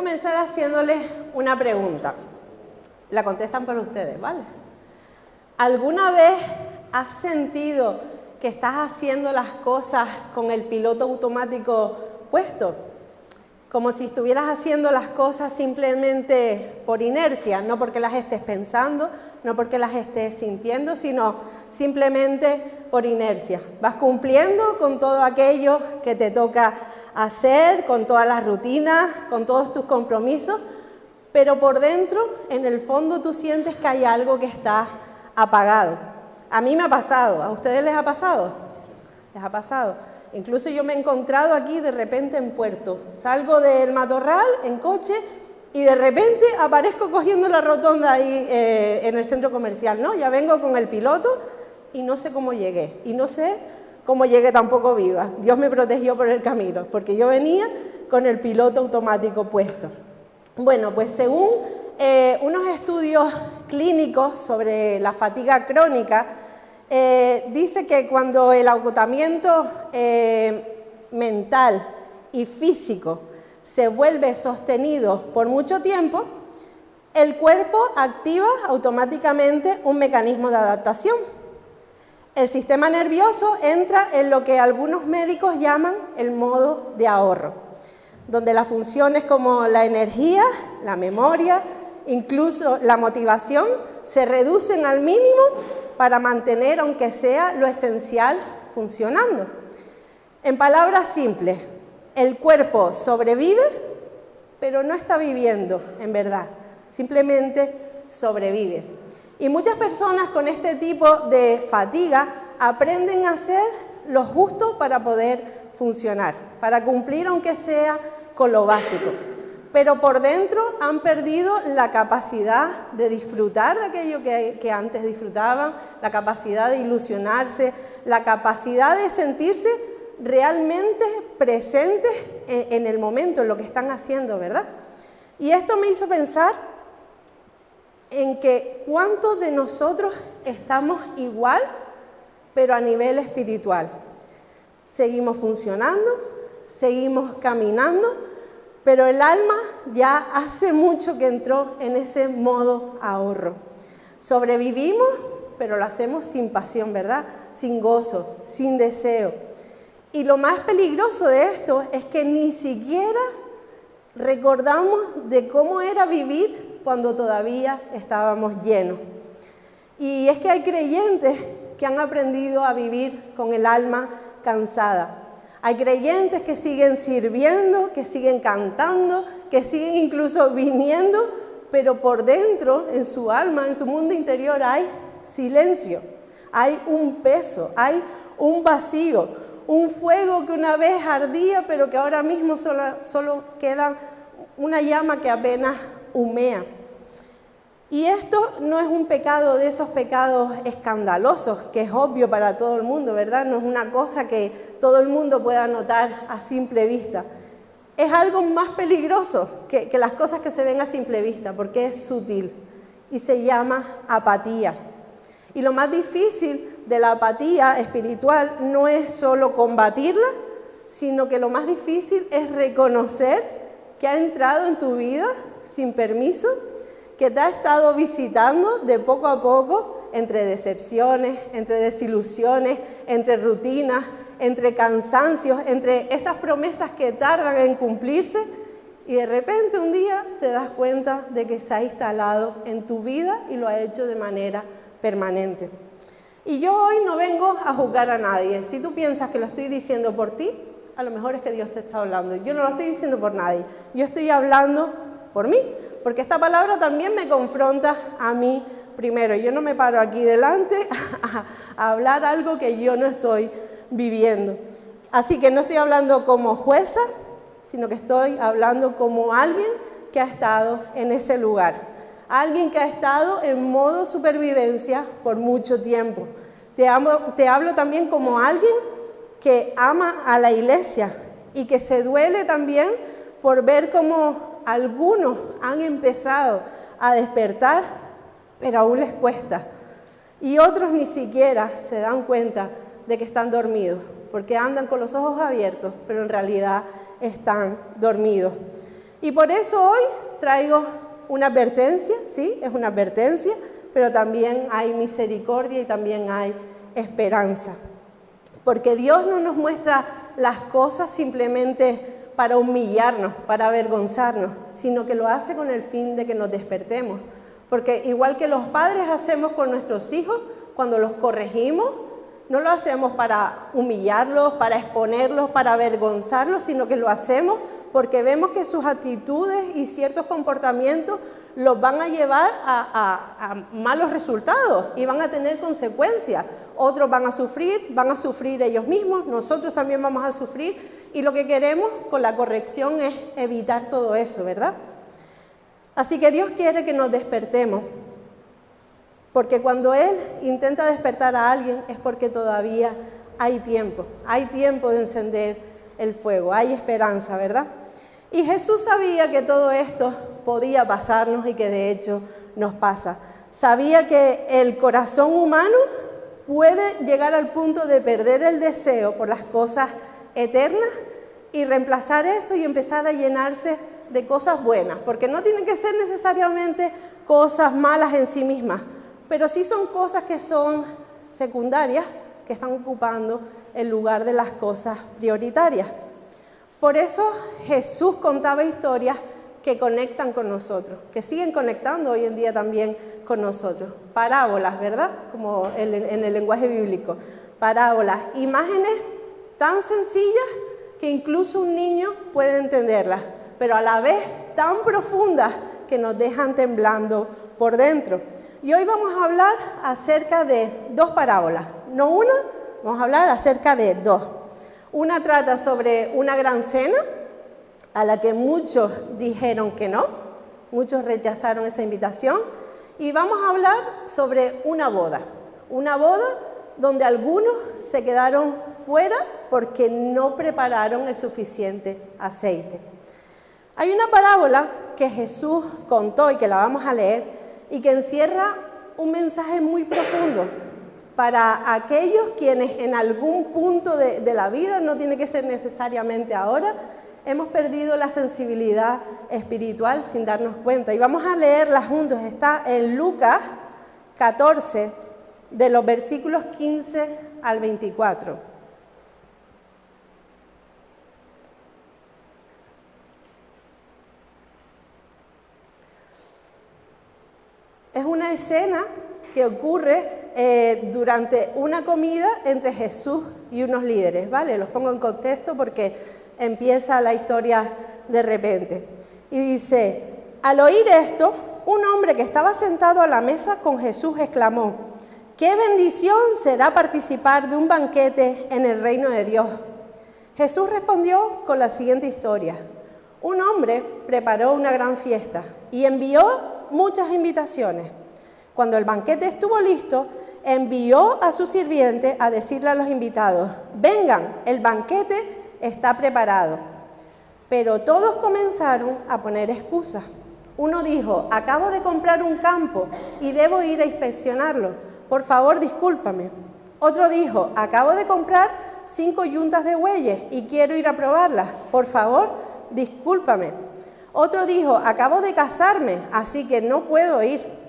comenzar haciéndoles una pregunta. La contestan por ustedes, ¿vale? ¿Alguna vez has sentido que estás haciendo las cosas con el piloto automático puesto? Como si estuvieras haciendo las cosas simplemente por inercia, no porque las estés pensando, no porque las estés sintiendo, sino simplemente por inercia. Vas cumpliendo con todo aquello que te toca hacer, con todas las rutinas, con todos tus compromisos, pero por dentro, en el fondo, tú sientes que hay algo que está apagado. A mí me ha pasado, ¿a ustedes les ha pasado? ¿Les ha pasado? Incluso yo me he encontrado aquí de repente en Puerto. Salgo del Matorral en coche y de repente aparezco cogiendo la rotonda ahí en el centro comercial, ¿no? Ya vengo con el piloto y no sé cómo llegué. Y no sé cómo llegué tampoco viva. Dios me protegió por el camino, porque yo venía con el piloto automático puesto. Bueno, pues según unos estudios clínicos sobre la fatiga crónica, dice que cuando el agotamiento mental y físico se vuelve sostenido por mucho tiempo, el cuerpo activa automáticamente un mecanismo de adaptación. El sistema nervioso entra en lo que algunos médicos llaman el modo de ahorro, donde las funciones como la energía, la memoria, incluso la motivación, se reducen al mínimo para mantener, aunque sea lo esencial, funcionando. En palabras simples, el cuerpo sobrevive, pero no está viviendo, en verdad. Simplemente sobrevive. Y muchas personas con este tipo de fatiga aprenden a hacer lo justo para poder funcionar, para cumplir aunque sea con lo básico. Pero por dentro han perdido la capacidad de disfrutar de aquello que antes disfrutaban, la capacidad de ilusionarse, la capacidad de sentirse realmente presentes en el momento, en lo que están haciendo, ¿verdad? Y esto me hizo pensar en que cuántos de nosotros estamos igual, pero a nivel espiritual. Seguimos funcionando, seguimos caminando, pero el alma ya hace mucho que entró en ese modo ahorro. Sobrevivimos, pero lo hacemos sin pasión, ¿verdad? Sin gozo, sin deseo. Y lo más peligroso de esto es que ni siquiera recordamos de cómo era vivir cuando todavía estábamos llenos. Y es que hay creyentes que han aprendido a vivir con el alma cansada. Hay creyentes que siguen sirviendo, que siguen cantando, que siguen incluso viniendo, pero por dentro, en su alma, en su mundo interior, hay silencio, hay un peso, hay un vacío, un fuego que una vez ardía, pero que ahora mismo solo queda una llama que apenas humea. Y esto no es un pecado de esos pecados escandalosos, que es obvio para todo el mundo, ¿verdad? No es una cosa que todo el mundo pueda notar a simple vista. Es algo más peligroso que las cosas que se ven a simple vista, porque es sutil y se llama apatía. Y lo más difícil de la apatía espiritual no es solo combatirla, sino que lo más difícil es reconocer que ha entrado en tu vida sin permiso, que te ha estado visitando de poco a poco, entre decepciones, entre desilusiones, entre rutinas, entre cansancios, entre esas promesas que tardan en cumplirse, y de repente un día te das cuenta de que se ha instalado en tu vida y lo ha hecho de manera permanente. Y yo hoy no vengo a juzgar a nadie. Si tú piensas que lo estoy diciendo por ti, a lo mejor es que Dios te está hablando. Yo no lo estoy diciendo por nadie, yo estoy hablando por mí, porque esta palabra también me confronta a mí primero. Yo no me paro aquí delante a hablar algo que yo no estoy viviendo. Así que no estoy hablando como jueza, sino que estoy hablando como alguien que ha estado en ese lugar. Alguien que ha estado en modo supervivencia por mucho tiempo. Te hablo también como alguien que ama a la iglesia y que se duele también por ver cómo algunos han empezado a despertar, pero aún les cuesta. Y otros ni siquiera se dan cuenta de que están dormidos, porque andan con los ojos abiertos, pero en realidad están dormidos. Y por eso hoy traigo una advertencia, sí, es una advertencia, pero también hay misericordia y también hay esperanza. Porque Dios no nos muestra las cosas simplemente para humillarnos, para avergonzarnos, sino que lo hace con el fin de que nos despertemos. Porque igual que los padres hacemos con nuestros hijos, cuando los corregimos, no lo hacemos para humillarlos, para exponerlos, para avergonzarlos, sino que lo hacemos porque vemos que sus actitudes y ciertos comportamientos los van a llevar a malos resultados y van a tener consecuencias. Otros van a sufrir ellos mismos, nosotros también vamos a sufrir, y lo que queremos con la corrección es evitar todo eso, ¿verdad? Así que Dios quiere que nos despertemos, porque cuando Él intenta despertar a alguien es porque todavía hay tiempo de encender el fuego, hay esperanza, ¿verdad? Y Jesús sabía que todo esto podía pasarnos y que de hecho nos pasa. Sabía que el corazón humano puede llegar al punto de perder el deseo por las cosas eternas y reemplazar eso y empezar a llenarse de cosas buenas, porque no tienen que ser necesariamente cosas malas en sí mismas, pero sí son cosas que son secundarias, que están ocupando el lugar de las cosas prioritarias. Por eso Jesús contaba historias que conectan con nosotros, que siguen conectando hoy en día también con nosotros. Parábolas, ¿verdad? Como en el lenguaje bíblico. Parábolas, imágenes tan sencillas que incluso un niño puede entenderlas, pero a la vez tan profundas que nos dejan temblando por dentro. Y hoy vamos a hablar acerca de dos parábolas, no una, vamos a hablar acerca de dos. Una trata sobre una gran cena, a la que muchos dijeron que no, muchos rechazaron esa invitación, y vamos a hablar sobre una boda donde algunos se quedaron fuera porque no prepararon el suficiente aceite. Hay una parábola que Jesús contó y que la vamos a leer y que encierra un mensaje muy profundo para aquellos quienes en algún punto de la vida, no tiene que ser necesariamente ahora, hemos perdido la sensibilidad espiritual sin darnos cuenta. Y vamos a leerla juntos. Está en Lucas 14, de los versículos 15 al 24. Es una escena que ocurre durante una comida entre Jesús y unos líderes, ¿vale? Los pongo en contexto porque empieza la historia de repente. Y dice, al oír esto, un hombre que estaba sentado a la mesa con Jesús exclamó, ¡qué bendición será participar de un banquete en el reino de Dios! Jesús respondió con la siguiente historia. Un hombre preparó una gran fiesta y envió muchas invitaciones. Cuando el banquete estuvo listo, envió a su sirviente a decirle a los invitados, vengan, el banquete está preparado. Pero todos comenzaron a poner excusas. Uno dijo, acabo de comprar un campo y debo ir a inspeccionarlo. Por favor, discúlpame. Otro dijo, acabo de comprar 5 yuntas de bueyes y quiero ir a probarlas. Por favor, discúlpame. Otro dijo, acabo de casarme, así que no puedo ir.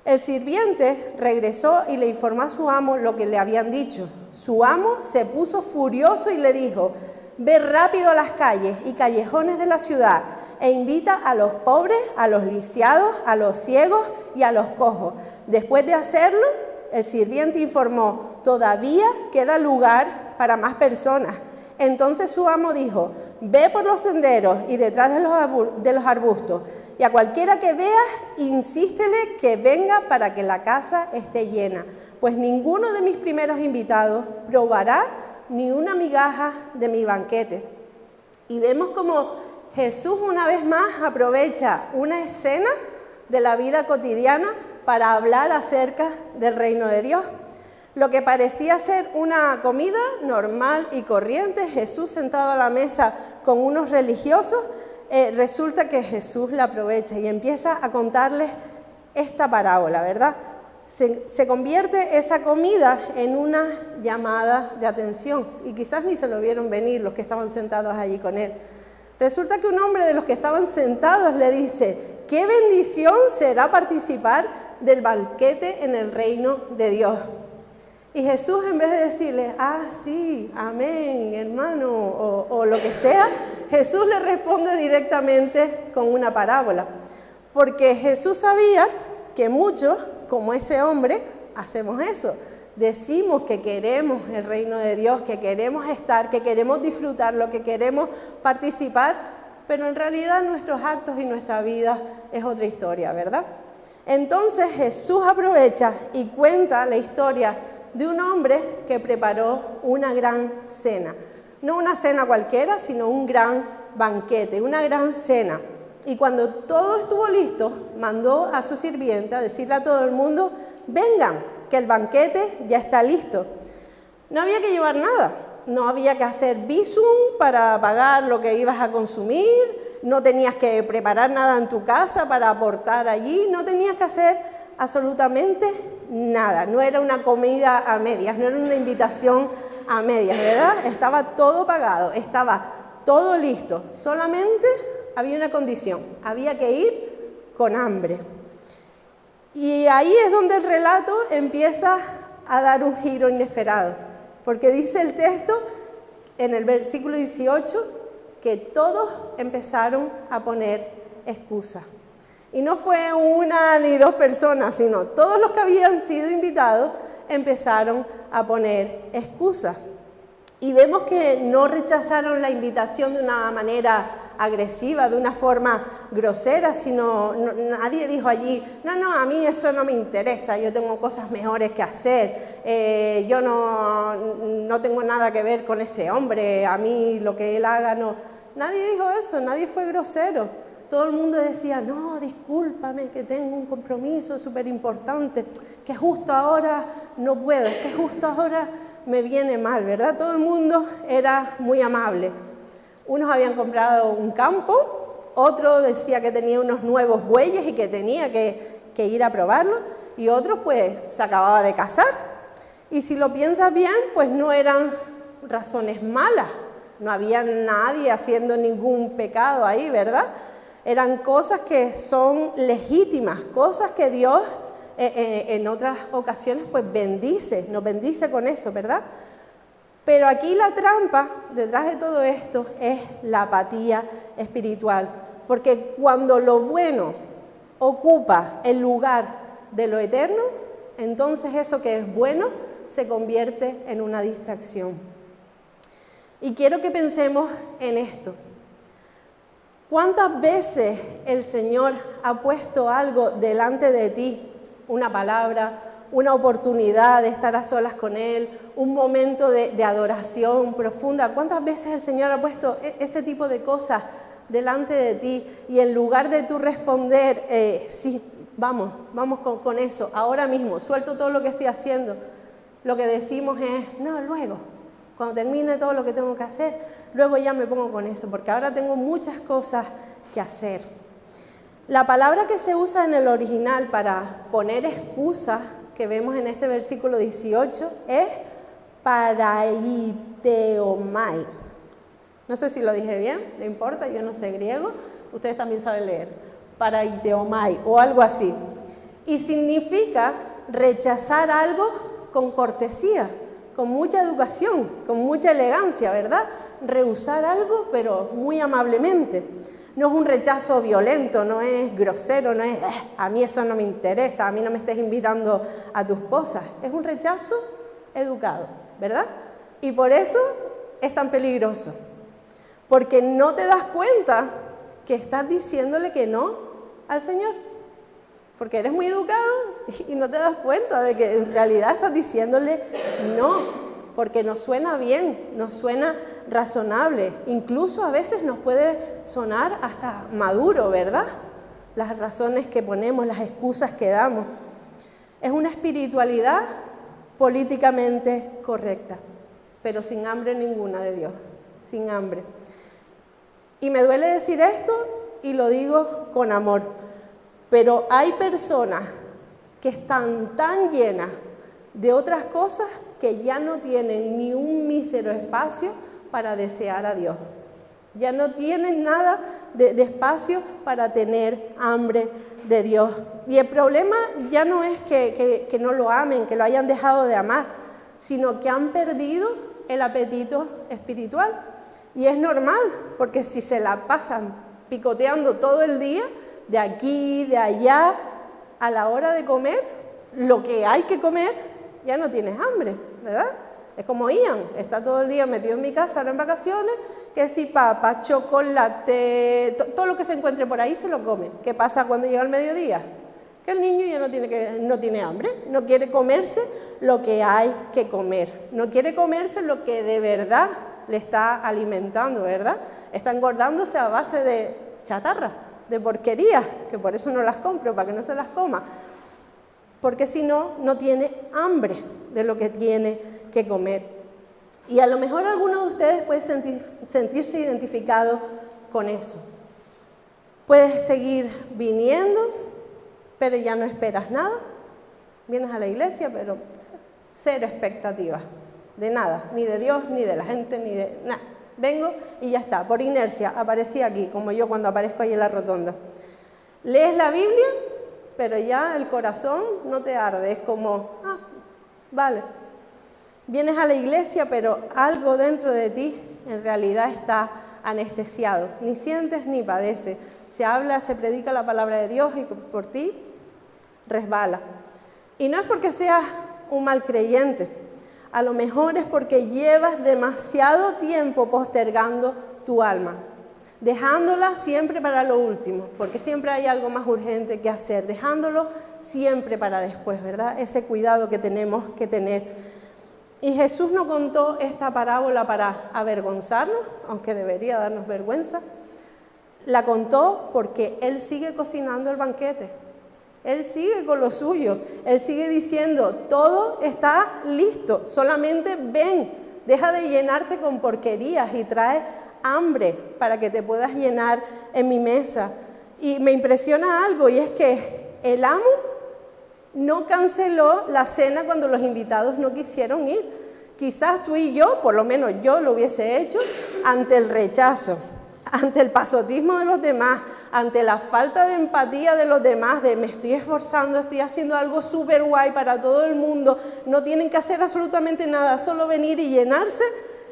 El sirviente regresó y le informó a su amo lo que le habían dicho. Su amo se puso furioso y le dijo, ve rápido a las calles y callejones de la ciudad e invita a los pobres, a los lisiados, a los ciegos y a los cojos. Después de hacerlo, el sirviente informó, todavía queda lugar para más personas. Entonces su amo dijo, ve por los senderos y detrás de los arbustos, y a cualquiera que veas, insístele que venga para que la casa esté llena, pues ninguno de mis primeros invitados probará ni una migaja de mi banquete. Y vemos como Jesús una vez más aprovecha una escena de la vida cotidiana para hablar acerca del reino de Dios. Lo que parecía ser una comida normal y corriente, Jesús sentado a la mesa con unos religiosos, resulta que Jesús la aprovecha y empieza a contarles esta parábola, ¿verdad? Se convierte esa comida en una llamada de atención y quizás ni se lo vieron venir los que estaban sentados allí con él. Resulta que un hombre de los que estaban sentados le dice, qué bendición será participar del banquete en el reino de Dios. Y Jesús, en vez de decirle, sí, amén, hermano, o lo que sea, Jesús le responde directamente con una parábola. Porque Jesús sabía que muchos, como ese hombre, hacemos eso. Decimos que queremos el reino de Dios, que queremos estar, que queremos disfrutarlo, que queremos participar, pero en realidad nuestros actos y nuestra vida es otra historia, ¿verdad? Entonces Jesús aprovecha y cuenta la historia de un hombre que preparó una gran cena. No una cena cualquiera, sino un gran banquete, una gran cena. Y cuando todo estuvo listo, mandó a su sirviente a decirle a todo el mundo, vengan, que el banquete ya está listo. No había que llevar nada, no había que hacer visum para pagar lo que ibas a consumir, no tenías que preparar nada en tu casa para aportar allí, no tenías que hacer absolutamente nada. No era una comida a medias, no era una invitación a medias, ¿verdad? Estaba todo pagado, estaba todo listo, solamente había una condición, había que ir con hambre. Y ahí es donde el relato empieza a dar un giro inesperado, porque dice el texto en el versículo 18 que todos empezaron a poner excusas. Y no fue una ni dos personas, sino todos los que habían sido invitados empezaron a poner excusas. Y vemos que no rechazaron la invitación de una manera agresiva, de una forma grosera, sino nadie dijo allí, no, a mí eso no me interesa, yo tengo cosas mejores que hacer, yo no tengo nada que ver con ese hombre, a mí lo que él haga no. Nadie dijo eso, nadie fue grosero. Todo el mundo decía, no, discúlpame, que tengo un compromiso súper importante, que justo ahora no puedo, que justo ahora me viene mal, ¿verdad? Todo el mundo era muy amable. Unos habían comprado un campo, otro decía que tenía unos nuevos bueyes y que tenía que ir a probarlo, y otros pues se acababa de casar. Y si lo piensas bien, pues no eran razones malas, no había nadie haciendo ningún pecado ahí, ¿verdad? Eran cosas que son legítimas, cosas que Dios en otras ocasiones pues nos bendice con eso, ¿verdad? Pero aquí la trampa detrás de todo esto es la apatía espiritual, porque cuando lo bueno ocupa el lugar de lo eterno, entonces eso que es bueno se convierte en una distracción. Y quiero que pensemos en esto. ¿Cuántas veces el Señor ha puesto algo delante de ti? Una palabra, una oportunidad de estar a solas con Él, un momento de adoración profunda. ¿Cuántas veces el Señor ha puesto ese tipo de cosas delante de ti? Y en lugar de tú responder, sí, vamos con eso, ahora mismo, suelto todo lo que estoy haciendo, lo que decimos es, no, luego. Cuando termine todo lo que tengo que hacer, luego ya me pongo con eso, porque ahora tengo muchas cosas que hacer. La palabra que se usa en el original para poner excusas, que vemos en este versículo 18, es paraiteomai. No sé si lo dije bien, no importa, yo no sé griego, ustedes también saben leer. Paraiteomai o algo así. Y significa rechazar algo con cortesía, con mucha educación, con mucha elegancia, ¿verdad? Rehusar algo, pero muy amablemente. No es un rechazo violento, no es grosero, no es, a mí eso no me interesa, a mí no me estés invitando a tus cosas. Es un rechazo educado, ¿verdad? Y por eso es tan peligroso, porque no te das cuenta que estás diciéndole que no al Señor, porque eres muy educado y no te das cuenta de que en realidad estás diciéndole no, porque nos suena bien, nos suena razonable, incluso a veces nos puede sonar hasta maduro, ¿verdad? Las razones que ponemos, las excusas que damos. Es una espiritualidad políticamente correcta, pero sin hambre ninguna de Dios, sin hambre. Y me duele decir esto y lo digo con amor, pero hay personas que están tan llenas de otras cosas que ya no tienen ni un mísero espacio para desear a Dios. Ya no tienen nada de espacio para tener hambre de Dios. Y el problema ya no es que no lo amen, que lo hayan dejado de amar, sino que han perdido el apetito espiritual. Y es normal, porque si se la pasan picoteando todo el día, de aquí, de allá, a la hora de comer, lo que hay que comer, ya no tienes hambre, ¿verdad? Es como Ian, está todo el día metido en mi casa, ahora en vacaciones, que si papa, chocolate, todo lo que se encuentre por ahí se lo come. ¿Qué pasa cuando llega el mediodía? Que el niño ya no tiene hambre, no quiere comerse lo que hay que comer, no quiere comerse lo que de verdad le está alimentando, ¿verdad? Está engordándose a base de chatarra, de porquerías, que por eso no las compro, para que no se las coma, porque si no, no tiene hambre de lo que tiene que comer. Y a lo mejor alguno de ustedes puede sentirse identificado con eso. Puedes seguir viniendo, pero ya no esperas nada. Vienes a la iglesia, pero cero expectativas de nada, ni de Dios, ni de la gente, ni de nada. Vengo y ya está, por inercia, aparecí aquí, como yo cuando aparezco ahí en la rotonda. Lees la Biblia, pero ya el corazón no te arde, es como, vale. Vienes a la iglesia, pero algo dentro de ti en realidad está anestesiado. Ni sientes ni padeces. Se habla, se predica la palabra de Dios y por ti resbala. Y no es porque seas un mal creyente. A lo mejor es porque llevas demasiado tiempo postergando tu alma, dejándola siempre para lo último, porque siempre hay algo más urgente que hacer, dejándolo siempre para después, ¿verdad? Ese cuidado que tenemos que tener. Y Jesús no contó esta parábola para avergonzarnos, aunque debería darnos vergüenza. La contó porque Él sigue cocinando el banquete. Él sigue con lo suyo. Él sigue diciendo, todo está listo, solamente ven, deja de llenarte con porquerías y trae hambre para que te puedas llenar en mi mesa. Y me impresiona algo, y es que el amo no canceló la cena cuando los invitados no quisieron ir. Quizás tú y yo, por lo menos yo lo hubiese hecho, ante el rechazo, ante el pasotismo de los demás, ante la falta de empatía de los demás, de me estoy esforzando, estoy haciendo algo súper guay para todo el mundo, no tienen que hacer absolutamente nada, solo venir y llenarse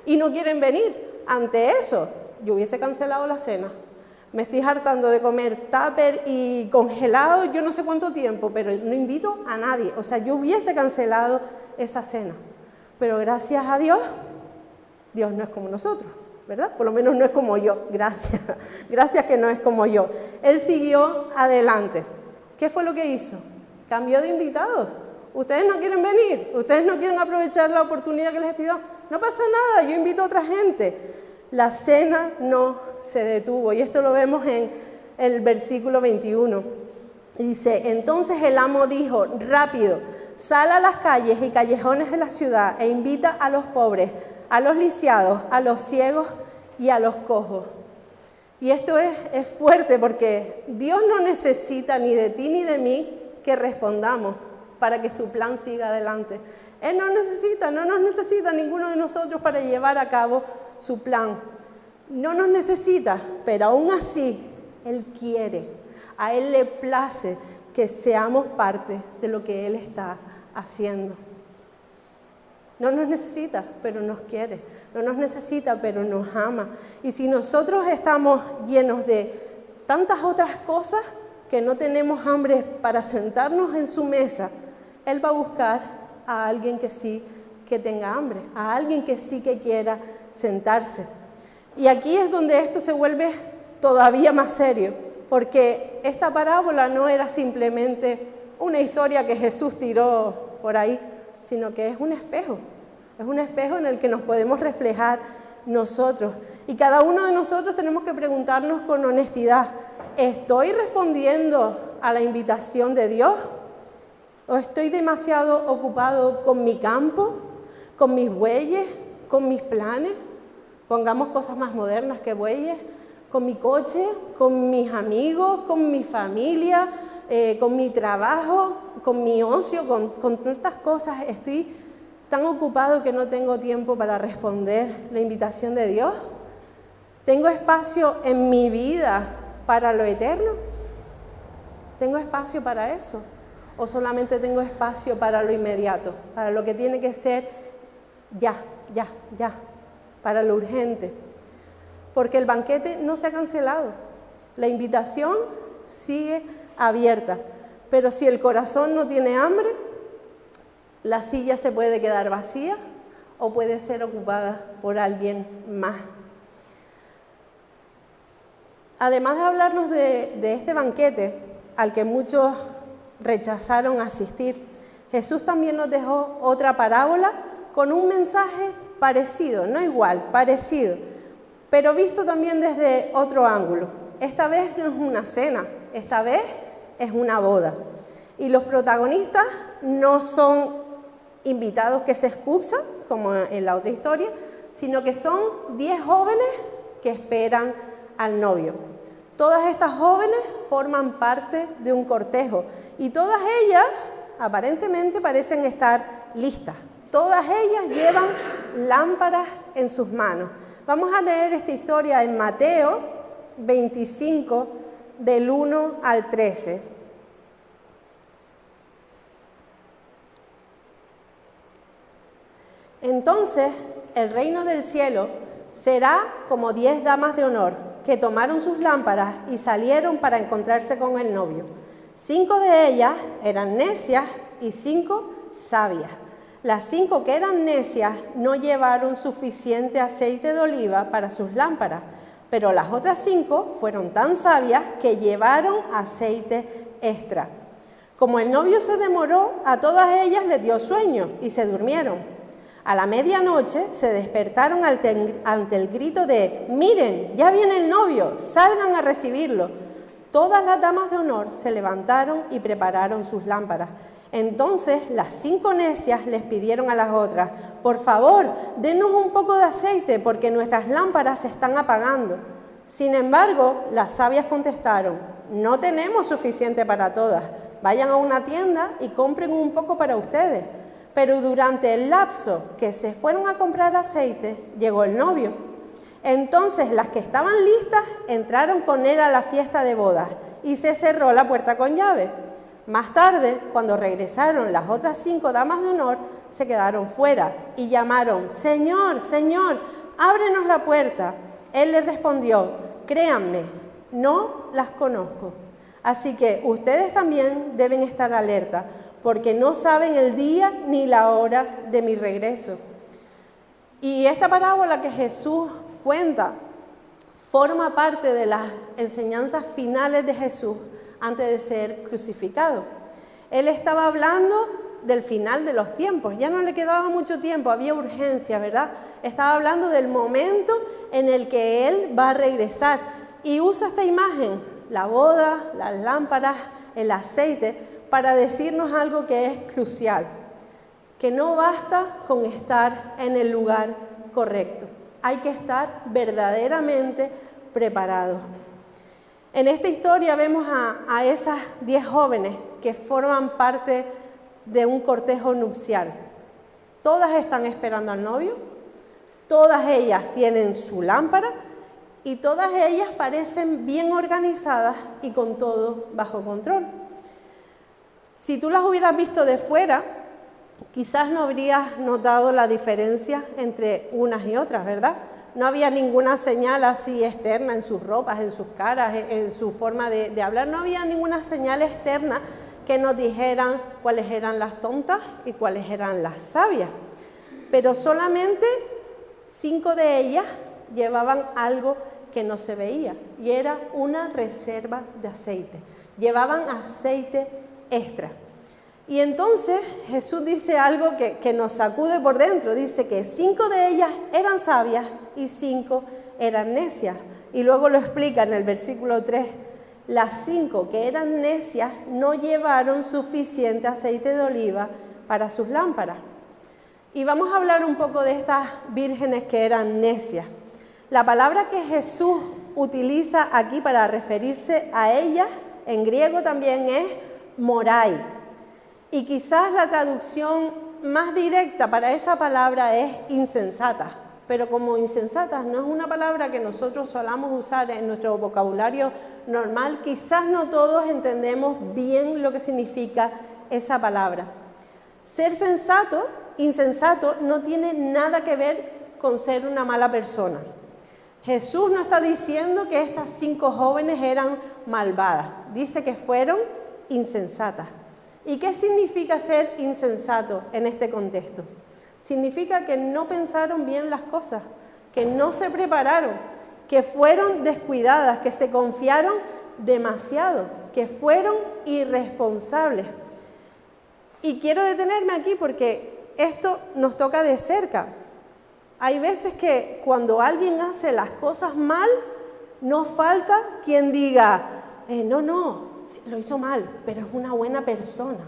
y no quieren venir. Ante eso, yo hubiese cancelado la cena. Me estoy hartando de comer tupper y congelado yo no sé cuánto tiempo, pero no invito a nadie. O sea, yo hubiese cancelado esa cena. Pero gracias a Dios, Dios no es como nosotros, ¿verdad? Por lo menos no es como yo. Gracias. Gracias que no es como yo. Él siguió adelante. ¿Qué fue lo que hizo? Cambió de invitados. Ustedes no quieren venir, ustedes no quieren aprovechar la oportunidad que les estoy dando. No pasa nada, yo invito a otra gente. La cena no se detuvo, y esto lo vemos en el versículo 21. Dice, entonces el amo dijo, rápido, sal a las calles y callejones de la ciudad e invita a los pobres, a los lisiados, a los ciegos y a los cojos. Y esto es fuerte porque Dios no necesita ni de ti ni de mí que respondamos para que su plan siga adelante. Él no nos necesita ninguno de nosotros para llevar a cabo su plan. No nos necesita, pero aún así Él quiere, a Él le place que seamos parte de lo que Él está haciendo. No nos necesita, pero nos quiere. No nos necesita, pero nos ama. Y si nosotros estamos llenos de tantas otras cosas que no tenemos hambre para sentarnos en su mesa, Él va a buscar a alguien que sí que tenga hambre, a alguien que sí que quiera sentarse. Y aquí es donde esto se vuelve todavía más serio, porque esta parábola no era simplemente una historia que Jesús tiró por ahí, sino que es un espejo en el que nos podemos reflejar nosotros. Y cada uno de nosotros tenemos que preguntarnos con honestidad, ¿estoy respondiendo a la invitación de Dios? ¿O estoy demasiado ocupado con mi campo, con mis bueyes, con mis planes? Pongamos cosas más modernas que bueyes, con mi coche, con mis amigos, con mi familia, con mi trabajo, con mi ocio, con tantas cosas. Estoy tan ocupado que no tengo tiempo para responder la invitación de Dios. ¿Tengo espacio en mi vida para lo eterno? ¿Tengo espacio para eso? ¿O solamente tengo espacio para lo inmediato, para lo que tiene que ser ya, para lo urgente? Porque el banquete no se ha cancelado, la invitación sigue abierta, pero si el corazón no tiene hambre, la silla se puede quedar vacía o puede ser ocupada por alguien más. Además de hablarnos de este banquete al que muchos rechazaron asistir, Jesús también nos dejó otra parábola con un mensaje parecido, no igual, parecido, pero visto también desde otro ángulo. Esta vez no es una cena, esta vez es una boda. Y los protagonistas no son invitados que se excusan, como en la otra historia, sino que son 10 jóvenes que esperan al novio. Todas estas jóvenes forman parte de un cortejo y todas ellas aparentemente parecen estar listas. Todas ellas llevan lámparas en sus manos. Vamos a leer esta historia en Mateo 25, del 1 al 13. Entonces, el reino del cielo será como 10 damas de honor que tomaron sus lámparas y salieron para encontrarse con el novio. 5 de ellas eran necias y 5 sabias. Las 5 que eran necias no llevaron suficiente aceite de oliva para sus lámparas, pero las otras 5 fueron tan sabias que llevaron aceite extra. Como el novio se demoró, a todas ellas les dio sueño y se durmieron. A la medianoche se despertaron ante el grito de «¡Miren, ya viene el novio! ¡Salgan a recibirlo!». Todas las damas de honor se levantaron y prepararon sus lámparas. Entonces las 5 necias les pidieron a las otras «Por favor, denos un poco de aceite porque nuestras lámparas se están apagando». Sin embargo, las sabias contestaron «No tenemos suficiente para todas. Vayan a una tienda y compren un poco para ustedes». Pero durante el lapso que se fueron a comprar aceite, llegó el novio. Entonces las que estaban listas entraron con él a la fiesta de bodas y se cerró la puerta con llave. Más tarde, cuando regresaron las otras 5 damas de honor, se quedaron fuera y llamaron, «Señor, Señor, ábrenos la puerta». Él les respondió, «Créanme, no las conozco. Así que ustedes también deben estar alerta, porque no saben el día ni la hora de mi regreso». Y esta parábola que Jesús cuenta forma parte de las enseñanzas finales de Jesús antes de ser crucificado. Él estaba hablando del final de los tiempos, ya no le quedaba mucho tiempo, había urgencia, ¿verdad? Estaba hablando del momento en el que Él va a regresar y usa esta imagen, la boda, las lámparas, el aceite, para decirnos algo que es crucial, que no basta con estar en el lugar correcto, hay que estar verdaderamente preparados. En esta historia vemos a esas 10 jóvenes que forman parte de un cortejo nupcial. Todas están esperando al novio, todas ellas tienen su lámpara y todas ellas parecen bien organizadas y con todo bajo control. Si tú las hubieras visto de fuera, quizás no habrías notado la diferencia entre unas y otras, ¿verdad? No había ninguna señal así externa en sus ropas, en sus caras, en su forma de hablar. No había ninguna señal externa que nos dijeran cuáles eran las tontas y cuáles eran las sabias. Pero solamente 5 de ellas llevaban algo que no se veía y era una reserva de aceite. Llevaban aceite extra. Y entonces Jesús dice algo que nos sacude por dentro. Dice que 5 de ellas eran sabias y 5 eran necias. Y luego lo explica en el versículo 3. Las 5 que eran necias no llevaron suficiente aceite de oliva para sus lámparas. Y vamos a hablar un poco de estas vírgenes que eran necias. La palabra que Jesús utiliza aquí para referirse a ellas, en griego también es morai. Y quizás la traducción más directa para esa palabra es insensata. pero como insensatas no es una palabra que nosotros solamos usar en nuestro vocabulario normal, quizás no todos entendemos bien lo que significa esa palabra. Ser insensato, no tiene nada que ver con ser una mala persona. Jesús no está diciendo que estas 5 jóvenes eran malvadas, dice que fueron insensatas. ¿Y qué significa ser insensato en este contexto? Significa que no pensaron bien las cosas, que no se prepararon, que fueron descuidadas, que se confiaron demasiado, que fueron irresponsables. Y quiero detenerme aquí porque esto nos toca de cerca. Hay veces que cuando alguien hace las cosas mal, no falta quien diga, no, lo hizo mal, pero es una buena persona.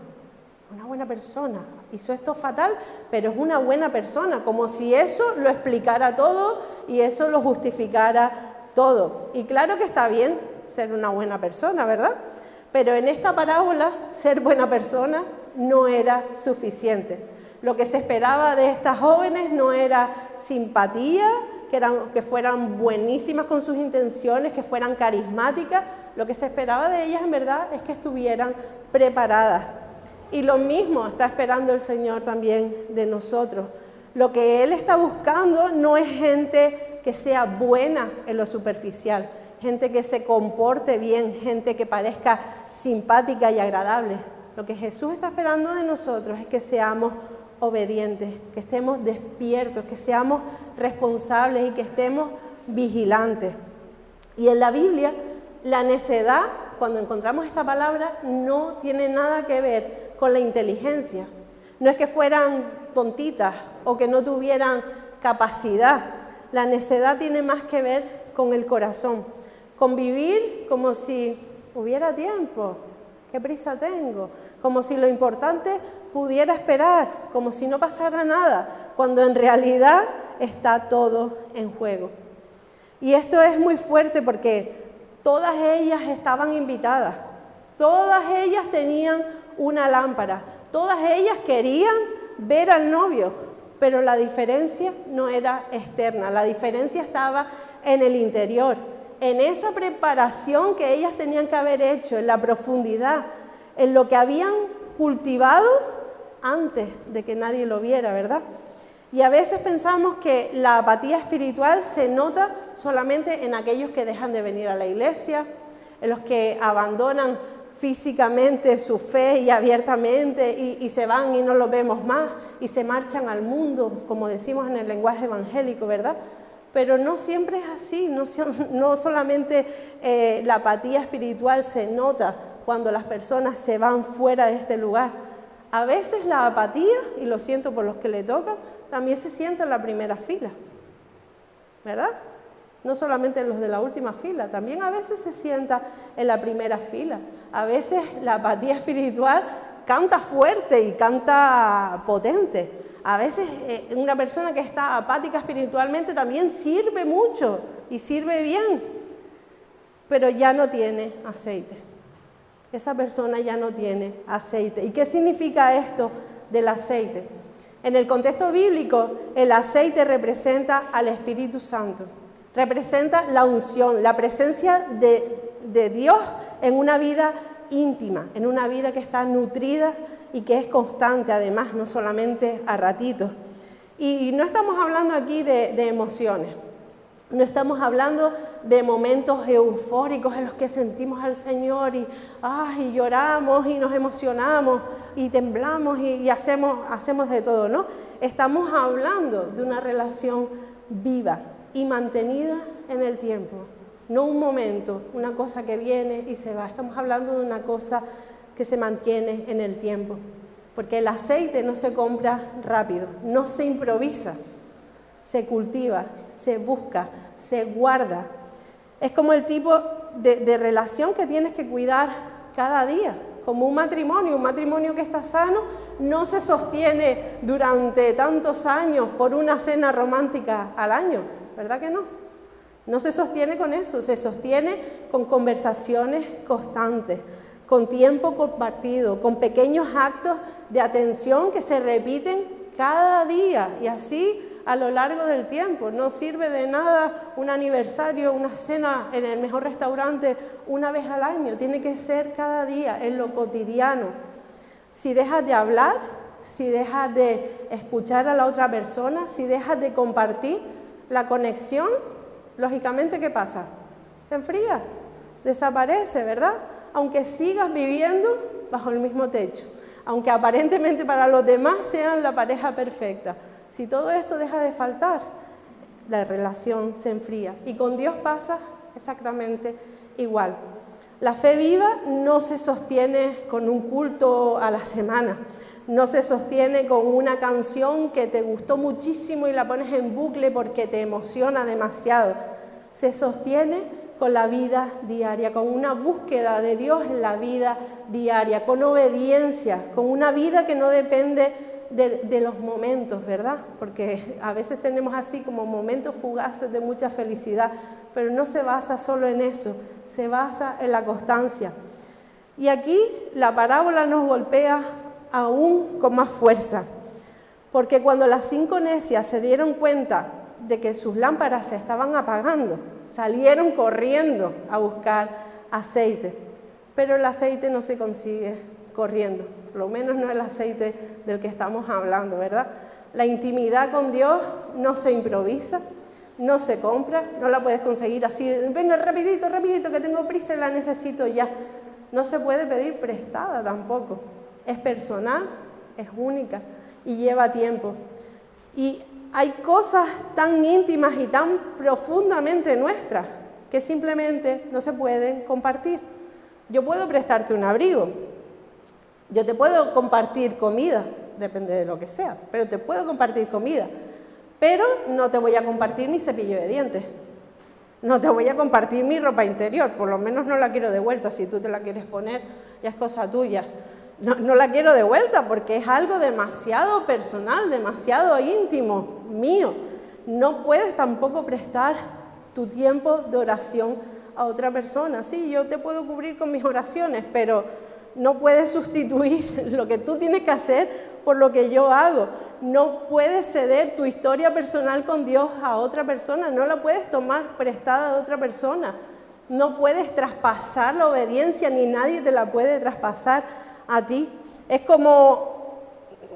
Hizo esto fatal, pero es una buena persona, como si eso lo explicara todo y eso lo justificara todo. Y claro que está bien ser una buena persona, ¿verdad? Pero en esta parábola, ser buena persona no era suficiente. Lo que se esperaba de estas jóvenes no era simpatía, que fueran buenísimas con sus intenciones, que fueran carismáticas. Lo que se esperaba de ellas en verdad es que estuvieran preparadas. Y lo mismo está esperando el Señor también de nosotros. Lo que Él está buscando no es gente que sea buena en lo superficial, gente que se comporte bien, gente que parezca simpática y agradable. Lo que Jesús está esperando de nosotros es que seamos obedientes, que estemos despiertos, que seamos responsables y que estemos vigilantes. Y en la Biblia, la necedad, cuando encontramos esta palabra, no tiene nada que ver con la inteligencia. No es que fueran tontitas o que no tuvieran capacidad. La necedad tiene más que ver con el corazón, con vivir como si hubiera tiempo, qué prisa tengo, como si lo importante pudiera esperar, como si no pasara nada, cuando en realidad está todo en juego. Y esto es muy fuerte porque todas ellas estaban invitadas, todas ellas tenían una lámpara, todas ellas querían ver al novio, pero la diferencia no era externa, la diferencia estaba en el interior, en esa preparación que ellas tenían que haber hecho, en la profundidad, en lo que habían cultivado antes de que nadie lo viera, ¿verdad? Y a veces pensamos que la apatía espiritual se nota solamente en aquellos que dejan de venir a la iglesia, en los que abandonan físicamente su fe y abiertamente y se van y no los vemos más y se marchan al mundo, como decimos en el lenguaje evangélico, ¿verdad? Pero no siempre es así, no solamente la apatía espiritual se nota cuando las personas se van fuera de este lugar. A veces la apatía, y lo siento por los que le toca, también se siente en la primera fila, ¿verdad? No solamente los de la última fila, también a veces se sienta en la primera fila. A veces la apatía espiritual canta fuerte y canta potente. A veces una persona que está apática espiritualmente también sirve mucho y sirve bien, pero ya no tiene aceite. Esa persona ya no tiene aceite. ¿Y qué significa esto del aceite? En el contexto bíblico, el aceite representa al Espíritu Santo. Representa la unción, la presencia de Dios en una vida íntima, en una vida que está nutrida y que es constante, además, no solamente a ratitos. Y no estamos hablando aquí de emociones, no estamos hablando de momentos eufóricos en los que sentimos al Señor y lloramos y nos emocionamos y temblamos y hacemos de todo, ¿no? Estamos hablando de una relación viva y mantenida en el tiempo, no un momento, una cosa que viene y se va. Estamos hablando de una cosa que se mantiene en el tiempo, porque el aceite no se compra rápido, no se improvisa, se cultiva, se busca, se guarda. Es como el tipo de relación que tienes que cuidar cada día, como un matrimonio que está sano no se sostiene durante tantos años por una cena romántica al año, ¿verdad que no? No se sostiene con eso, se sostiene con conversaciones constantes, con tiempo compartido, con pequeños actos de atención que se repiten cada día y así a lo largo del tiempo. No sirve de nada un aniversario, una cena en el mejor restaurante una vez al año. Tiene que ser cada día, en lo cotidiano. Si dejas de hablar, si dejas de escuchar a la otra persona, si dejas de compartir, la conexión, lógicamente, ¿qué pasa? Se enfría, desaparece, ¿verdad? Aunque sigas viviendo bajo el mismo techo, aunque aparentemente para los demás sean la pareja perfecta. Si todo esto deja de faltar, la relación se enfría. Y con Dios pasa exactamente igual. La fe viva no se sostiene con un culto a la semana, no se sostiene con una canción que te gustó muchísimo y la pones en bucle porque te emociona demasiado. Se sostiene con la vida diaria, con una búsqueda de Dios en la vida diaria, con obediencia, con una vida que no depende de los momentos, ¿verdad? Porque a veces tenemos así como momentos fugaces de mucha felicidad, pero no se basa solo en eso, se basa en la constancia. Y aquí la parábola nos golpea aún con más fuerza, porque cuando las 5 necias se dieron cuenta de que sus lámparas se estaban apagando, salieron corriendo a buscar aceite, pero el aceite no se consigue corriendo, por lo menos no el aceite del que estamos hablando, ¿verdad? La intimidad con Dios no se improvisa, no se compra, no la puedes conseguir así, venga rapidito, rapidito, que tengo prisa y la necesito ya. No se puede pedir prestada tampoco. Es personal, es única y lleva tiempo. Y hay cosas tan íntimas y tan profundamente nuestras que simplemente no se pueden compartir. Yo puedo prestarte un abrigo, yo te puedo compartir comida, depende de lo que sea, pero te puedo compartir comida, pero no te voy a compartir mi cepillo de dientes, no te voy a compartir mi ropa interior, por lo menos no la quiero de vuelta. Si tú te la quieres poner, ya es cosa tuya. No la quiero de vuelta porque es algo demasiado personal, demasiado íntimo, mío. No puedes tampoco prestar tu tiempo de oración a otra persona. Sí, yo te puedo cubrir con mis oraciones, pero no puedes sustituir lo que tú tienes que hacer por lo que yo hago. No puedes ceder tu historia personal con Dios a otra persona, no la puedes tomar prestada de otra persona. No puedes traspasar la obediencia, ni nadie te la puede traspasar a ti. Es como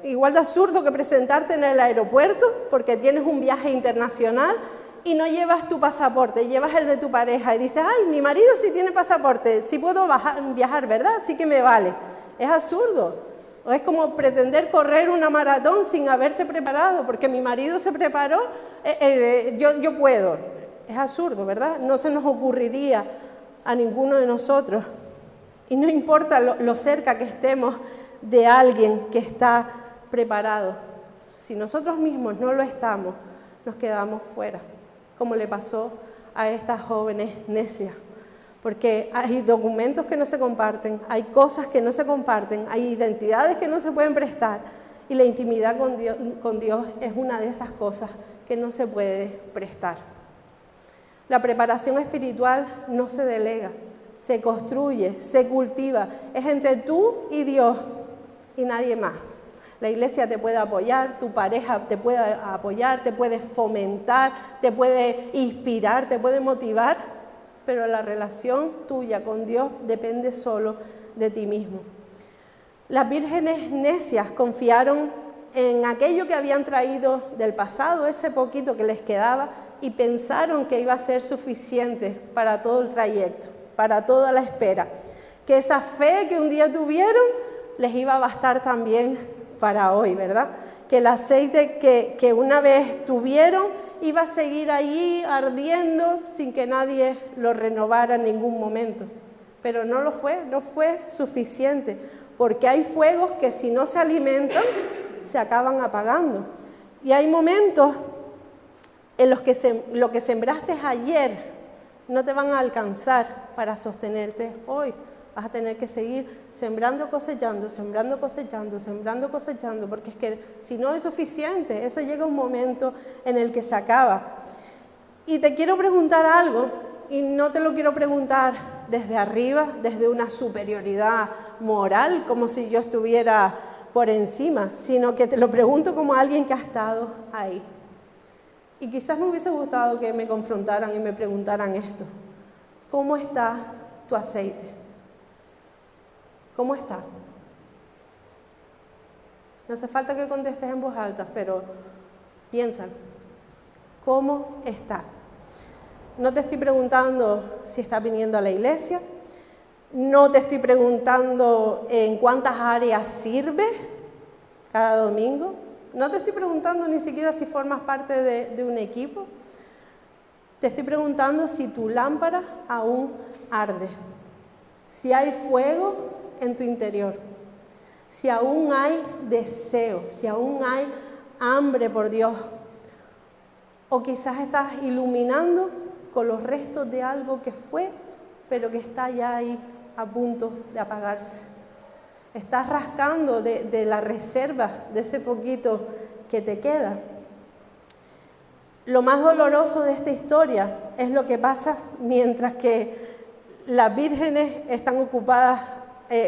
igual de absurdo que presentarte en el aeropuerto porque tienes un viaje internacional y no llevas tu pasaporte, llevas el de tu pareja y dices, ay, mi marido sí tiene pasaporte, sí puedo viajar, ¿verdad? Sí que me vale. Es absurdo. O es como pretender correr una maratón sin haberte preparado, porque mi marido se preparó, yo puedo. Es absurdo, ¿verdad? No se nos ocurriría a ninguno de nosotros. Y no importa lo cerca que estemos de alguien que está preparado. Si nosotros mismos no lo estamos, nos quedamos fuera, como le pasó a estas jóvenes necias. Porque hay documentos que no se comparten, hay cosas que no se comparten, hay identidades que no se pueden prestar. Y la intimidad con Dios es una de esas cosas que no se puede prestar. La preparación espiritual no se delega, se construye, se cultiva, es entre tú y Dios y nadie más. La iglesia te puede apoyar, tu pareja te puede apoyar, te puede fomentar, te puede inspirar, te puede motivar, pero la relación tuya con Dios depende solo de ti mismo. Las vírgenes necias confiaron en aquello que habían traído del pasado, ese poquito que les quedaba, y pensaron que iba a ser suficiente para todo el trayecto, para toda la espera, que esa fe que un día tuvieron les iba a bastar también para hoy, ¿verdad? Que el aceite que una vez tuvieron iba a seguir ahí ardiendo sin que nadie lo renovara en ningún momento. Pero no lo fue, no fue suficiente, porque hay fuegos que si no se alimentan, se acaban apagando. Y hay momentos en los que lo que sembraste ayer no te van a alcanzar para sostenerte hoy. Vas a tener que seguir sembrando, cosechando, sembrando, cosechando, sembrando, cosechando, porque es que si no es suficiente, eso llega un momento en el que se acaba. Y te quiero preguntar algo, y no te lo quiero preguntar desde arriba, desde una superioridad moral, como si yo estuviera por encima, sino que te lo pregunto como alguien que ha estado ahí. Y quizás me hubiese gustado que me confrontaran y me preguntaran esto. ¿Cómo está tu aceite? ¿Cómo está? No hace falta que contestes en voz alta, pero piensa, ¿cómo está? No te estoy preguntando si estás viniendo a la iglesia, no te estoy preguntando en cuántas áreas sirves cada domingo, no te estoy preguntando ni siquiera si formas parte de un equipo, te estoy preguntando si tu lámpara aún arde, si hay fuego en tu interior, si aún hay deseo, si aún hay hambre por Dios, o quizás estás iluminando con los restos de algo que fue, pero que está ya ahí a punto de apagarse. Estás rascando de la reserva, de ese poquito que te queda. Lo más doloroso de esta historia es lo que pasa mientras que las vírgenes están ocupadas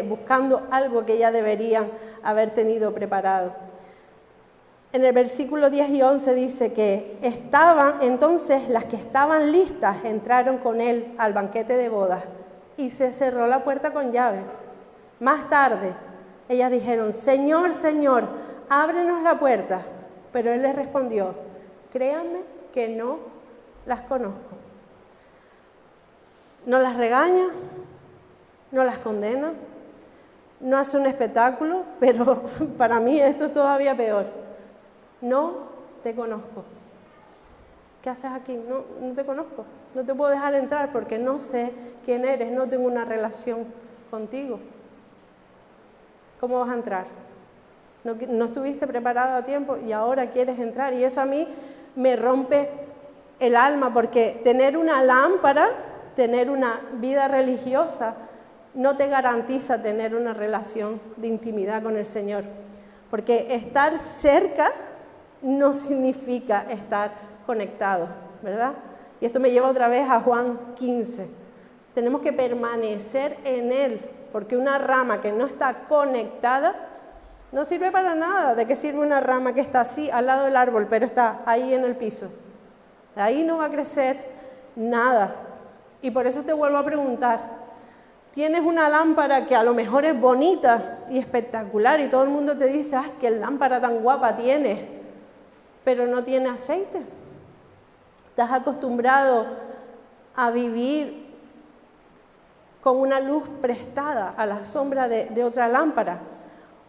buscando algo que ya deberían haber tenido preparado. En el versículo 10 y 11 dice que entonces las que estaban listas entraron con él al banquete de bodas y se cerró la puerta con llave. Más tarde, ellas dijeron, Señor, Señor, ábrenos la puerta. Pero él les respondió, créanme que no las conozco. No las regaña, no las condena, no hace un espectáculo, pero para mí esto es todavía peor. No te conozco. ¿Qué haces aquí? No te conozco. No te puedo dejar entrar porque no sé quién eres, no tengo una relación contigo. ¿Cómo vas a entrar? No estuviste preparado a tiempo y ahora quieres entrar. Y eso a mí me rompe el alma porque tener una lámpara, tener una vida religiosa, no te garantiza tener una relación de intimidad con el Señor. Porque estar cerca no significa estar conectado, ¿verdad? Y esto me lleva otra vez a Juan 15. Tenemos que permanecer en Él, porque una rama que no está conectada no sirve para nada. ¿De qué sirve una rama que está así al lado del árbol, pero está ahí en el piso? De ahí no va a crecer nada. Y por eso te vuelvo a preguntar, tienes una lámpara que a lo mejor es bonita y espectacular y todo el mundo te dice, ¡ah, qué lámpara tan guapa tienes! Pero no tiene aceite. Estás acostumbrado a vivir con una luz prestada a la sombra de otra lámpara.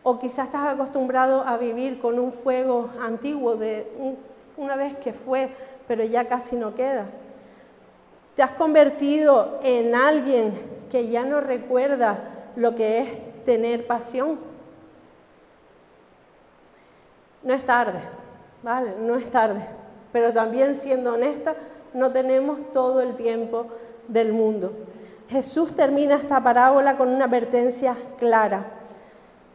O quizás estás acostumbrado a vivir con un fuego antiguo de una vez que fue, pero ya casi no queda. Te has convertido en alguien que ya no recuerda lo que es tener pasión. No es tarde, ¿vale? No es tarde. Pero también, siendo honesta, no tenemos todo el tiempo del mundo. Jesús termina esta parábola con una advertencia clara.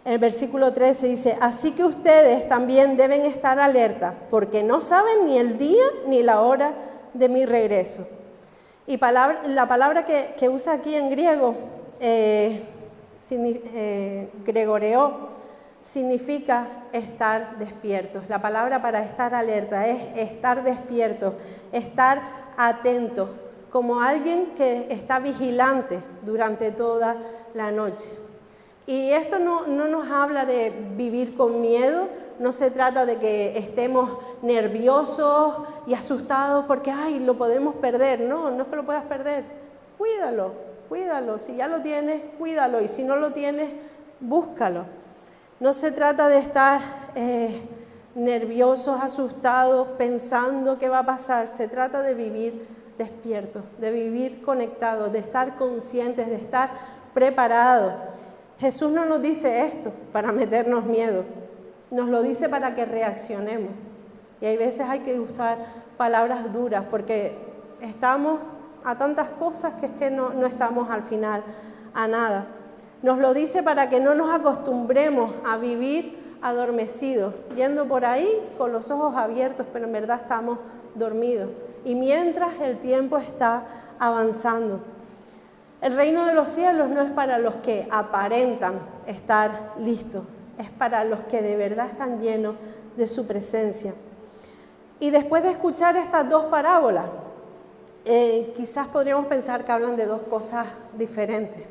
En el versículo 13 dice, así que ustedes también deben estar alerta, porque no saben ni el día ni la hora de mi regreso. Y la palabra que usa aquí en griego, gregoreo, significa estar despiertos. La palabra para estar alerta es estar despiertos, estar atentos, como alguien que está vigilante durante toda la noche. Y esto no nos habla de vivir con miedo, no se trata de que estemos nerviosos y asustados porque, ay, lo podemos perder. No es que lo puedas perder. Cuídalo. Si ya lo tienes, cuídalo. Y si no lo tienes, búscalo. No se trata de estar nerviosos, asustados, pensando qué va a pasar. Se trata de vivir despiertos, de vivir conectados, de estar conscientes, de estar preparados. Jesús no nos dice esto para meternos miedo, nos lo dice para que reaccionemos. Y hay veces hay que usar palabras duras porque estamos a tantas cosas que es que no estamos al final a nada. Nos lo dice para que no nos acostumbremos a vivir adormecidos, yendo por ahí con los ojos abiertos, pero en verdad estamos dormidos. Y mientras el tiempo está avanzando. El reino de los cielos no es para los que aparentan estar listos, es para los que de verdad están llenos de su presencia. Y después de escuchar estas dos parábolas, quizás podríamos pensar que hablan de dos cosas diferentes.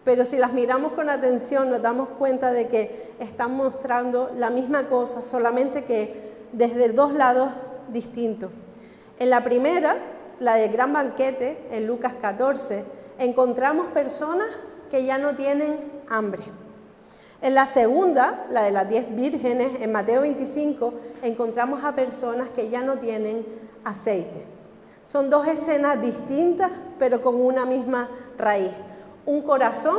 Pero si las miramos con atención, nos damos cuenta de que están mostrando la misma cosa, solamente que desde dos lados distintos. En la primera, la del gran banquete, en Lucas 14, encontramos personas que ya no tienen hambre. En la segunda, la de las 10 vírgenes, en Mateo 25, encontramos a personas que ya no tienen aceite. Son dos escenas distintas, pero con una misma raíz. Un corazón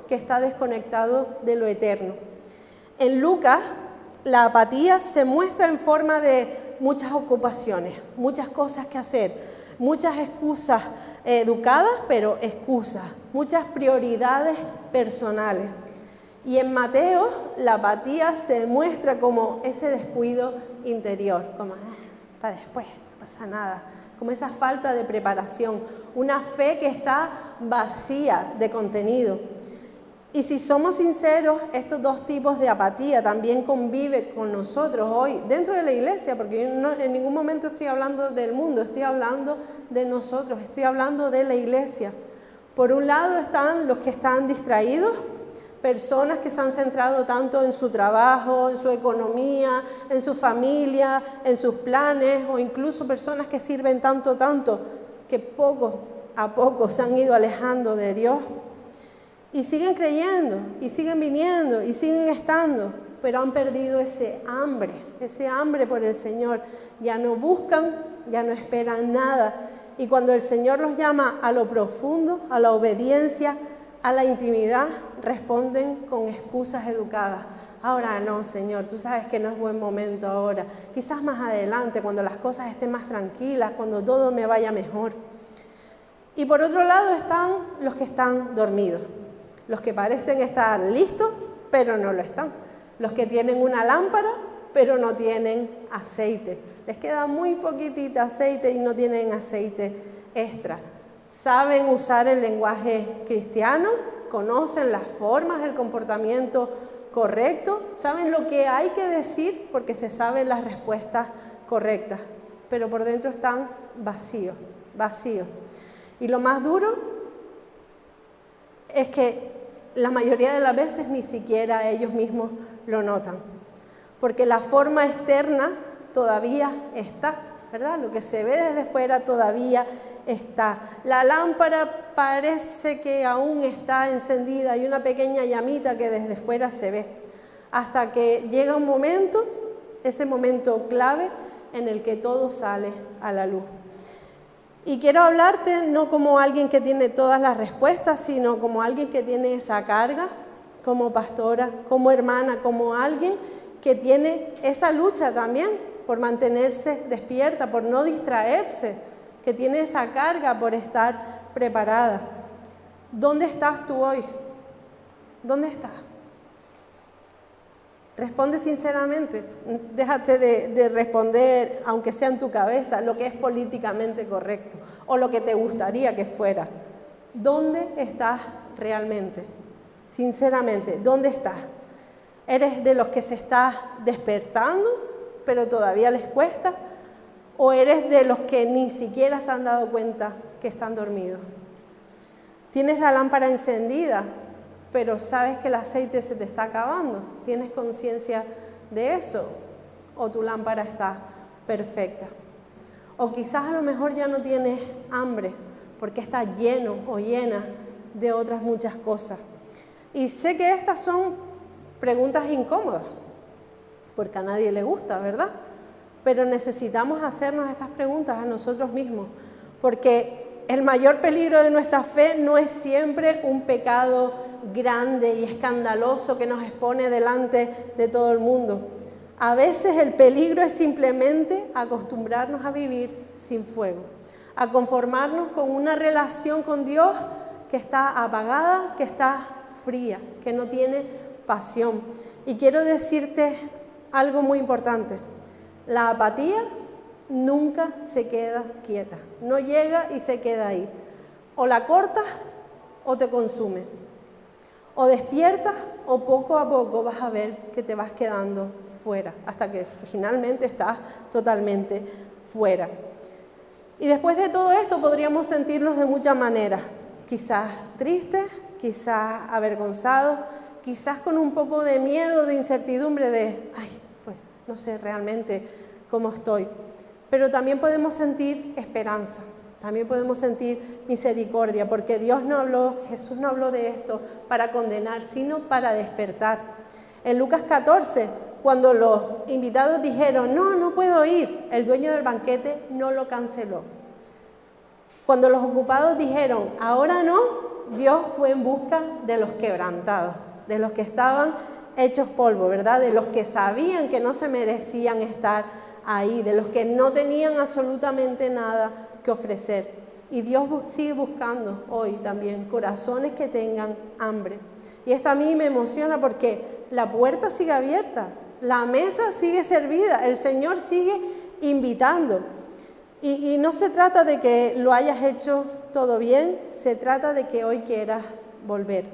que está desconectado de lo eterno. En Lucas, la apatía se muestra en forma de muchas ocupaciones, muchas cosas que hacer, muchas excusas educadas, pero excusas, muchas prioridades personales. Y en Mateo, la apatía se muestra como ese descuido interior, como para después, no pasa nada, como esa falta de preparación, una fe que está vacía de contenido. Y si somos sinceros, estos dos tipos de apatía también conviven con nosotros hoy dentro de la iglesia, porque yo en ningún momento estoy hablando del mundo, estoy hablando de nosotros, estoy hablando de la iglesia. Por un lado están los que están distraídos, personas que se han centrado tanto en su trabajo, en su economía, en su familia, en sus planes, o incluso personas que sirven tanto, que poco a poco se han ido alejando de Dios. Y siguen creyendo, y siguen viniendo, y siguen estando, pero han perdido ese hambre por el Señor. Ya no buscan, ya no esperan nada. Y cuando el Señor los llama a lo profundo, a la obediencia, a la intimidad, responden con excusas educadas. Ahora no, Señor, tú sabes que no es buen momento ahora. Quizás más adelante, cuando las cosas estén más tranquilas, cuando todo me vaya mejor. Y por otro lado están los que están dormidos. Los que parecen estar listos, pero no lo están. Los que tienen una lámpara, pero no tienen aceite. Les queda muy poquitito aceite y no tienen aceite extra. Saben usar el lenguaje cristiano, conocen las formas, el comportamiento correcto, saben lo que hay que decir porque se saben las respuestas correctas, pero por dentro están vacíos. Y lo más duro es que la mayoría de las veces ni siquiera ellos mismos lo notan, porque la forma externa todavía está, ¿verdad? Lo que se ve desde fuera todavía está. La lámpara parece que aún está encendida, hay una pequeña llamita que desde fuera se ve, hasta que llega un momento, ese momento clave en el que todo sale a la luz. Y quiero hablarte no como alguien que tiene todas las respuestas, sino como alguien que tiene esa carga, como pastora, como hermana, como alguien que tiene esa lucha también por mantenerse despierta, por no distraerse, que tiene esa carga por estar preparada. ¿Dónde estás tú hoy? ¿Dónde estás? Responde sinceramente, déjate de responder, aunque sea en tu cabeza, lo que es políticamente correcto o lo que te gustaría que fuera. ¿Dónde estás realmente? Sinceramente, ¿dónde estás? ¿Eres de los que se está despertando, pero todavía les cuesta? ¿O eres de los que ni siquiera se han dado cuenta que están dormidos? ¿Tienes la lámpara encendida, pero sabes que el aceite se te está acabando? ¿Tienes conciencia de eso? ¿O tu lámpara está perfecta? O quizás a lo mejor ya no tienes hambre porque estás lleno o llena de otras muchas cosas. Y sé que estas son preguntas incómodas, porque a nadie le gusta, ¿verdad? Pero necesitamos hacernos estas preguntas a nosotros mismos, porque el mayor peligro de nuestra fe no es siempre un pecado grande y escandaloso que nos expone delante de todo el mundo. A veces el peligro es simplemente acostumbrarnos a vivir sin fuego, a conformarnos con una relación con Dios que está apagada, que está fría, que no tiene pasión. Y quiero decirte algo muy importante: la apatía nunca se queda quieta, no llega y se queda ahí. O la cortas o te consume. O despiertas o poco a poco vas a ver que te vas quedando fuera, hasta que finalmente estás totalmente fuera. Y después de todo esto podríamos sentirnos de muchas maneras, quizás tristes, quizás avergonzados, quizás con un poco de miedo, de incertidumbre, de, ay, pues no sé realmente cómo estoy. Pero también podemos sentir esperanza, también podemos sentir misericordia, porque Jesús no habló de esto para condenar, sino para despertar. En Lucas 14, cuando los invitados dijeron, no puedo ir, el dueño del banquete no lo canceló. Cuando los ocupados dijeron, ahora no, Dios fue en busca de los quebrantados, de los que estaban hechos polvo, ¿verdad? De los que sabían que no se merecían estar ahí, de los que no tenían absolutamente nada que ofrecer. Y Dios sigue buscando hoy también corazones que tengan hambre. Y esto a mí me emociona porque la puerta sigue abierta, la mesa sigue servida, el Señor sigue invitando. Y no se trata de que lo hayas hecho todo bien, se trata de que hoy quieras volver.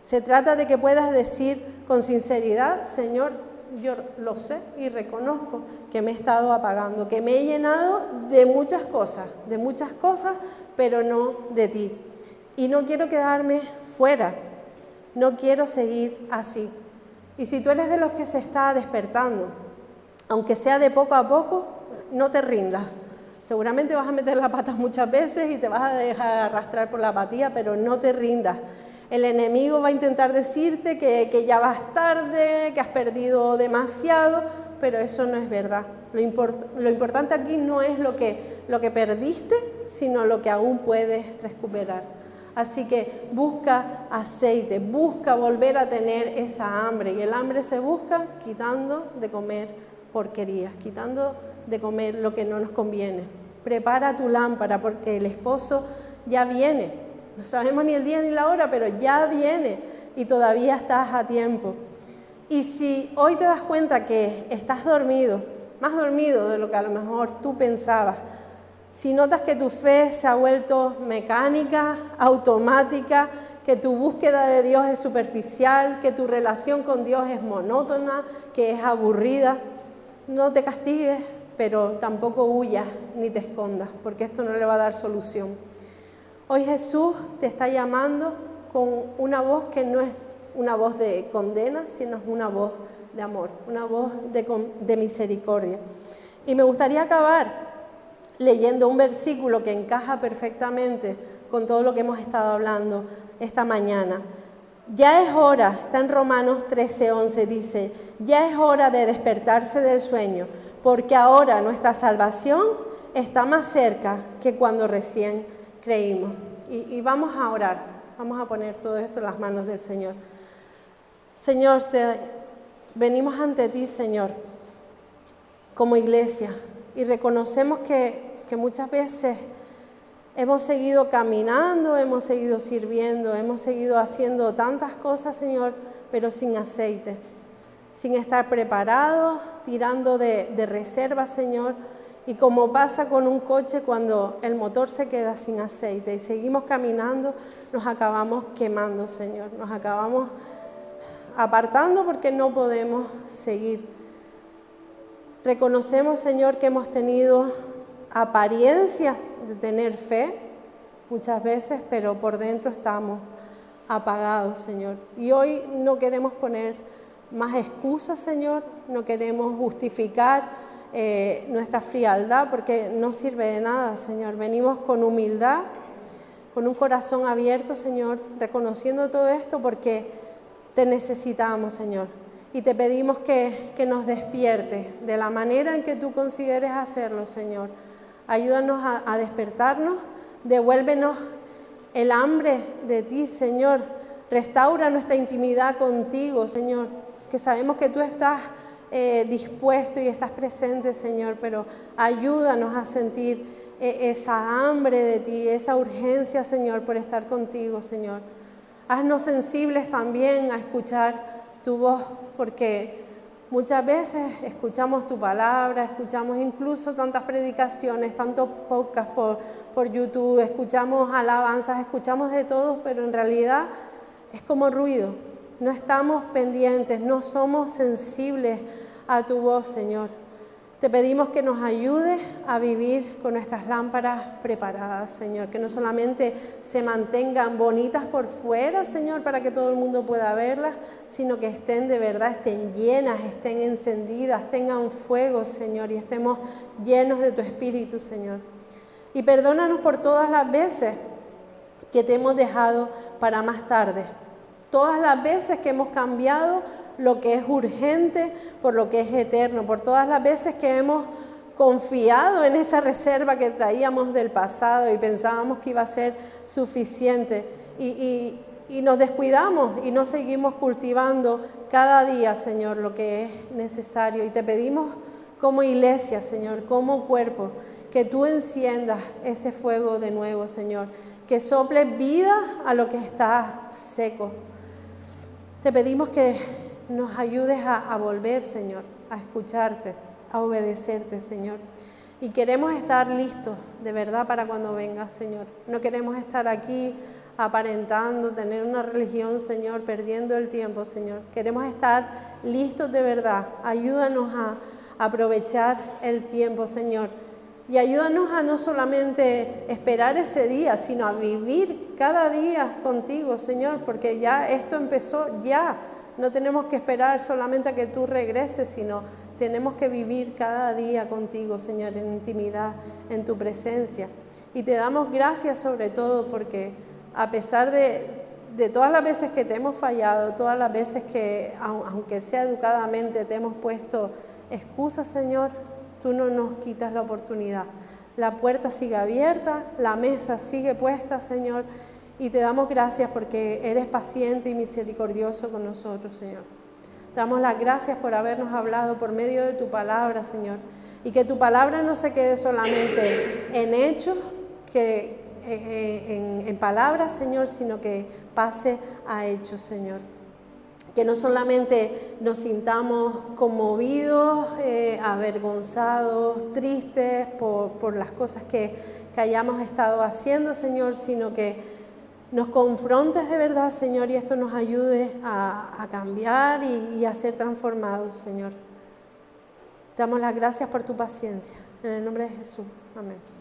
Se trata de que puedas decir con sinceridad, Señor, yo lo sé y reconozco que me he estado apagando, que me he llenado de muchas cosas, pero no de ti. Y no quiero quedarme fuera, no quiero seguir así. Y si tú eres de los que se está despertando, aunque sea de poco a poco, no te rindas. Seguramente vas a meter la pata muchas veces y te vas a dejar arrastrar por la apatía, pero no te rindas. El enemigo va a intentar decirte que ya vas tarde, que has perdido demasiado, pero eso no es verdad. Lo importante aquí no es lo que perdiste, sino lo que aún puedes recuperar. Así que busca aceite, busca volver a tener esa hambre. Y el hambre se busca quitando de comer porquerías, quitando de comer lo que no nos conviene. Prepara tu lámpara porque el esposo ya viene. No sabemos ni el día ni la hora, pero ya viene y todavía estás a tiempo. Y si hoy te das cuenta que estás dormido, más dormido de lo que a lo mejor tú pensabas, si notas que tu fe se ha vuelto mecánica, automática, que tu búsqueda de Dios es superficial, que tu relación con Dios es monótona, que es aburrida, no te castigues, pero tampoco huyas ni te escondas, porque esto no le va a dar solución. Hoy Jesús te está llamando con una voz que no es una voz de condena, sino es una voz de amor, una voz de misericordia. Y me gustaría acabar leyendo un versículo que encaja perfectamente con todo lo que hemos estado hablando esta mañana. Ya es hora, está en Romanos 13:11, dice, ya es hora de despertarse del sueño, porque ahora nuestra salvación está más cerca que cuando recién creímos. Y vamos a orar, vamos a poner todo esto en las manos del Señor. Señor, venimos ante ti, Señor, como iglesia, y reconocemos que muchas veces hemos seguido caminando, hemos seguido sirviendo, hemos seguido haciendo tantas cosas, Señor, pero sin aceite, sin estar preparados, tirando de reserva, Señor. Y como pasa con un coche cuando el motor se queda sin aceite y seguimos caminando, nos acabamos quemando, Señor. Nos acabamos apartando porque no podemos seguir. Reconocemos, Señor, que hemos tenido apariencia de tener fe muchas veces, pero por dentro estamos apagados, Señor. Y hoy no queremos poner más excusas, Señor, no queremos justificar nuestra frialdad, porque no sirve de nada, Señor. Venimos con humildad, con un corazón abierto, Señor, reconociendo todo esto porque te necesitamos, Señor. Y te pedimos que nos despiertes de la manera en que tú consideres hacerlo, Señor. Ayúdanos a despertarnos, devuélvenos el hambre de ti, Señor. Restaura nuestra intimidad contigo, Señor, que sabemos que tú estás dispuesto y estás presente, Señor, pero ayúdanos a sentir esa hambre de ti, esa urgencia, Señor, por estar contigo, Señor. Haznos sensibles también a escuchar tu voz, porque muchas veces escuchamos tu palabra, escuchamos incluso tantas predicaciones, tantos podcasts por YouTube, escuchamos alabanzas, escuchamos de todo, pero en realidad es como ruido. No estamos pendientes, no somos sensibles a tu voz, Señor. Te pedimos que nos ayudes a vivir con nuestras lámparas preparadas, Señor. Que no solamente se mantengan bonitas por fuera, Señor, para que todo el mundo pueda verlas, sino que estén de verdad, estén llenas, estén encendidas, tengan fuego, Señor, y estemos llenos de tu Espíritu, Señor. Y perdónanos por todas las veces que te hemos dejado para más tarde. Todas las veces que hemos cambiado lo que es urgente por lo que es eterno, por todas las veces que hemos confiado en esa reserva que traíamos del pasado y pensábamos que iba a ser suficiente y nos descuidamos y no seguimos cultivando cada día, Señor, lo que es necesario. Y te pedimos como iglesia, Señor, como cuerpo, que tú enciendas ese fuego de nuevo, Señor, que sople vida a lo que está seco. Te pedimos que nos ayudes a volver, Señor, a escucharte, a obedecerte, Señor. Y queremos estar listos, de verdad, para cuando vengas, Señor. No queremos estar aquí aparentando, tener una religión, Señor, perdiendo el tiempo, Señor. Queremos estar listos de verdad. Ayúdanos a aprovechar el tiempo, Señor. Y ayúdanos a no solamente esperar ese día, sino a vivir cada día contigo, Señor, porque ya esto empezó ya. No tenemos que esperar solamente a que tú regreses, sino tenemos que vivir cada día contigo, Señor, en intimidad, en tu presencia. Y te damos gracias sobre todo porque a pesar de todas las veces que te hemos fallado, todas las veces que, aunque sea educadamente, te hemos puesto excusas, Señor, tú no nos quitas la oportunidad. La puerta sigue abierta, la mesa sigue puesta, Señor, y te damos gracias porque eres paciente y misericordioso con nosotros, Señor. Te damos las gracias por habernos hablado por medio de tu palabra, Señor, y que tu palabra no se quede solamente en hechos, en palabras, Señor, sino que pase a hechos, Señor. Que no solamente nos sintamos conmovidos, avergonzados, tristes por las cosas que hayamos estado haciendo, Señor, sino que nos confrontes de verdad, Señor, y esto nos ayude a cambiar y a ser transformados, Señor. Te damos las gracias por tu paciencia. En el nombre de Jesús. Amén.